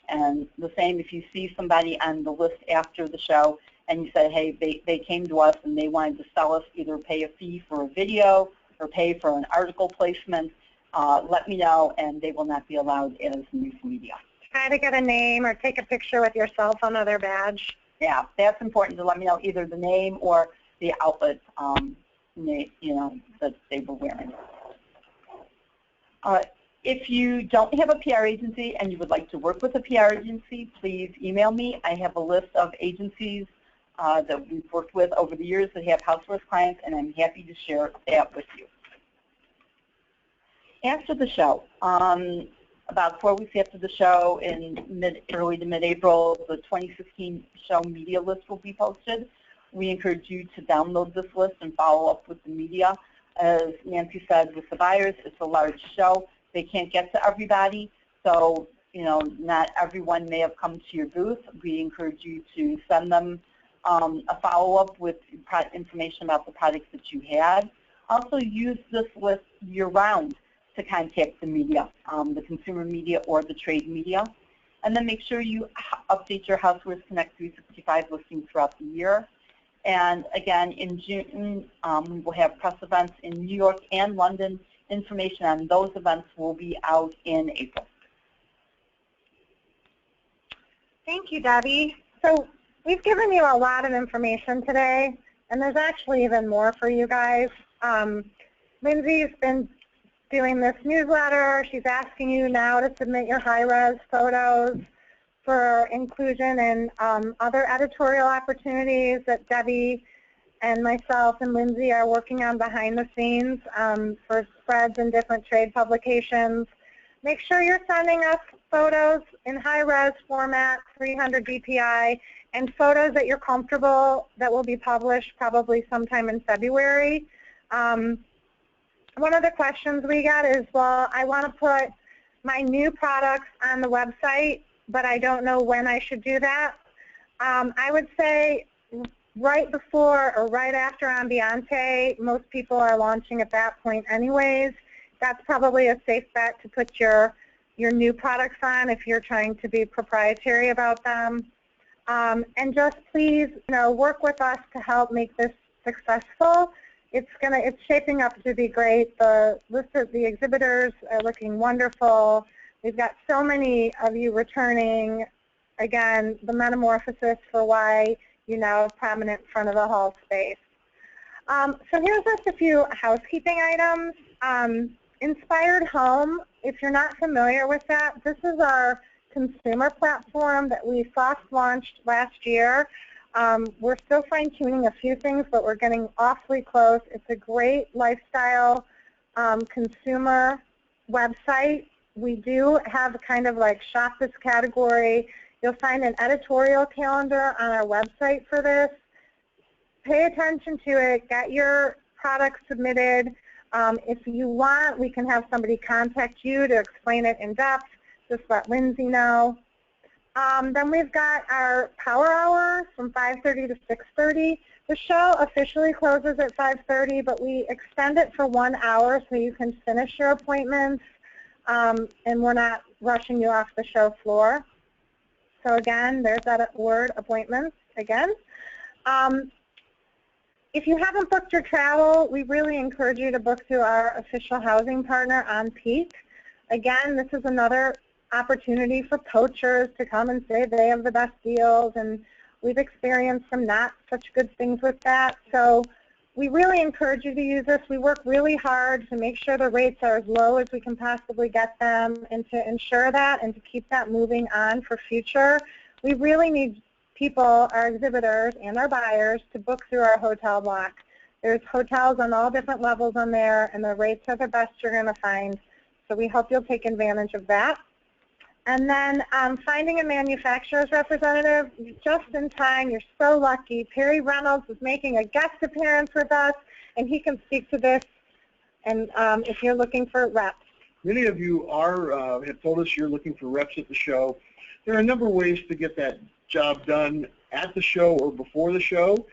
D: And the same if you see somebody on the list after the show and you said, hey, they came to us and they wanted to sell us, either pay a fee for a video or pay for an article placement, let me know, and they will not be allowed as news media.
A: Try to get a name or take a picture with your cell phone or their badge.
D: Yeah, that's important to let me know, either the name or the outlet that they were wearing. If you don't have a PR agency and you would like to work with a PR agency, please email me. I have a list of agencies that we've worked with over the years that have housewares clients, and I'm happy to share that with you. After the show, about 4 weeks after the show, in early to mid-April, the 2016 show media list will be posted. We encourage you to download this list and follow up with the media. As Nancy said, with the buyers, it's a large show. They can't get to everybody, so not everyone may have come to your booth. We encourage you to send them a follow-up with information about the products that you had. Also use this list year-round to contact the media, the consumer media or the trade media. And then make sure you update your Housewares Connect 365 listing throughout the year. And again, in June, we will have press events in New York and London. Information on those events will be out in April.
A: Thank you, Debbie. So we've given you a lot of information today, and there's actually even more for you guys. Lindsay's been doing this newsletter. She's asking you now to submit your high-res photos for inclusion in other editorial opportunities that Debbie and myself and Lindsay are working on behind the scenes for spreads in different trade publications. Make sure you're sending us photos in high-res format, 300 dpi, and photos that you're comfortable that will be published probably sometime in February. One of the questions we got is, well, I want to put my new products on the website, but I don't know when I should do that. I would say right before or right after Ambiente, most people are launching at that point anyways. That's probably a safe bet to put your new products on if you're trying to be proprietary about them. And just please, work with us to help make this successful. It's shaping up to be great. The list of the exhibitors are looking wonderful. We've got so many of you returning. Again, the metamorphosis for why you now have prominent front of the hall space. So here's just a few housekeeping items. Inspired Home, if you're not familiar with that, this is our consumer platform that we soft launched last year. We're still fine-tuning a few things, but we're getting awfully close. It's a great lifestyle consumer website. We do have kind of like shop this category. You'll find an editorial calendar on our website for this. Pay attention to it. Get your products submitted. If you want, we can have somebody contact you to explain it in depth. Just let Lindsay know. Then we've got our power hour from 5:30 to 6:30. The show officially closes at 5:30, but we extend it for 1 hour so you can finish your appointments, and we're not rushing you off the show floor. So again, there's that word, appointments, again. If you haven't booked your travel, we really encourage you to book through our official housing partner, On Peak. Again, this is another opportunity for poachers to come and say they have the best deals, and we've experienced some not such good things with that. So we really encourage you to use this. We work really hard to make sure the rates are as low as we can possibly get them, and to ensure that and to keep that moving on for future. We really need people, our exhibitors and our buyers, to book through our hotel block. There's hotels on all different levels on there, and the rates are the best you're going to find. So we hope you'll take advantage of that. And then finding a manufacturer's representative, just in time, you're so lucky. Perry Reynolds is making a guest appearance with us, and he can speak to this, and if you're looking for reps.
E: Many of you have told us you're looking for reps at the show. There are a number of ways to get that job done at the show or before the show.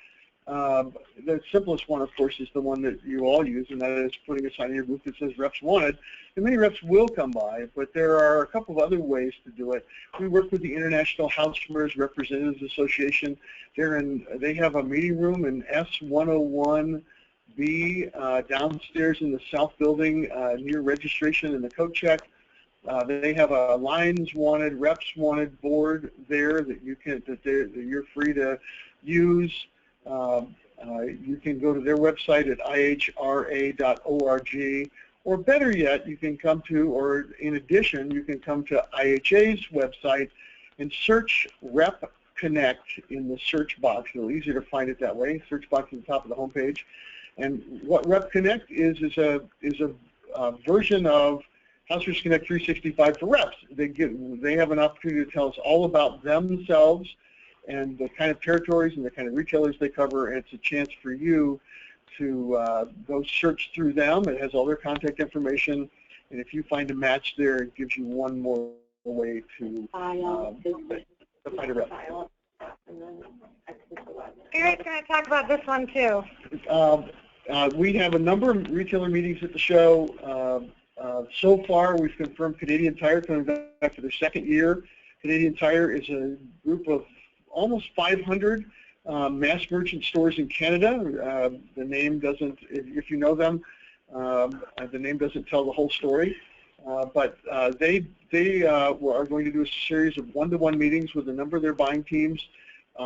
E: The simplest one, of course, is the one that you all use, and that is putting a sign in your booth that says reps wanted. And many reps will come by, but there are a couple of other ways to do it. We work with the International Housewares Representatives Association. They have a meeting room in S101B downstairs in the South Building near registration and the coat check. They have a lines wanted, reps wanted board there that you're free to use. You can go to their website at ihra.org, or better yet, you can come to, or in addition, you can come to IHA's website and search Rep Connect in the search box. It's easier to find it that way. Search box at the top of the homepage. And what Rep Connect is a version of Housewares Connect 365 for reps. They have an opportunity to tell us all about themselves and the kind of territories and the kind of retailers they cover, and it's a chance for you to go search through them. It has all their contact information, and if you find a match there, it gives you one more way to find a rep.
A: Gary's going to talk about this one too.
E: We have a number of retailer meetings at the show. So far, we've confirmed Canadian Tire coming back for their second year. Canadian Tire is a group of almost 500 mass merchant stores in Canada. The name doesn't, if you know them, the name doesn't tell the whole story. But they are going to do a series of one-to-one meetings with a number of their buying teams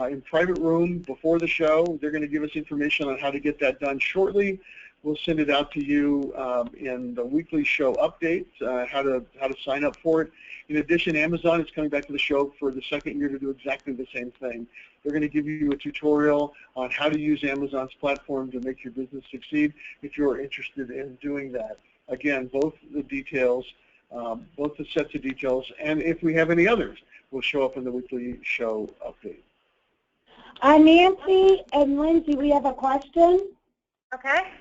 E: in private room before the show. They're going to give us information on how to get that done shortly. We'll send it out to you in the weekly show update, how to sign up for it. In addition, Amazon is coming back to the show for the second year to do exactly the same thing. They're going to give you a tutorial on how to use Amazon's platform to make your business succeed if you're interested in doing that. Again, both the details, both the sets of details, and if we have any others, will show up in the weekly show update.
F: Nancy and Lindsay, we have a question.
A: Okay.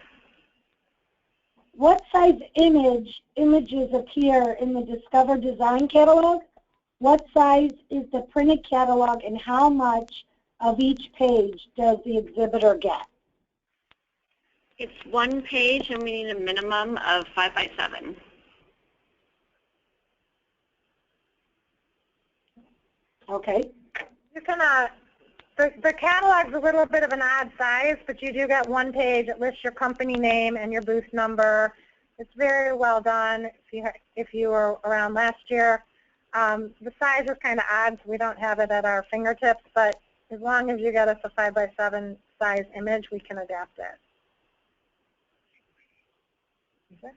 F: What size images appear in the Discover Design catalog? What size is the printed catalog, and how much of each page does the exhibitor get?
C: It's one page, and we need a minimum of 5 by 7.
F: Okay.
A: You can, the catalog's a little bit of an odd size, but you do get one page. It lists your company name and your booth number. It's very well done. If you were around last year, the size is kind of odd, so we don't have it at our fingertips. But as long as you get us a 5 by 7 size image, we can adapt it. Okay.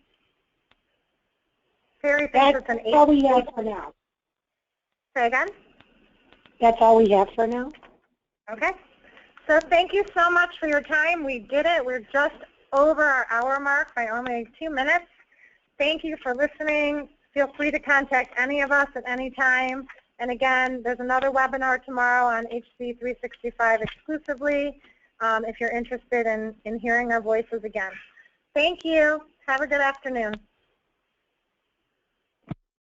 A: Terry thinks it's an 8.
F: That's all we have for now.
A: Say again?
F: That's all we have for now.
A: Okay. So thank you so much for your time. We did it. We're just over our hour mark by only 2 minutes. Thank you for listening. Feel free to contact any of us at any time. And again, there's another webinar tomorrow on HC 365 exclusively if you're interested in hearing our voices again. Thank you. Have a good afternoon.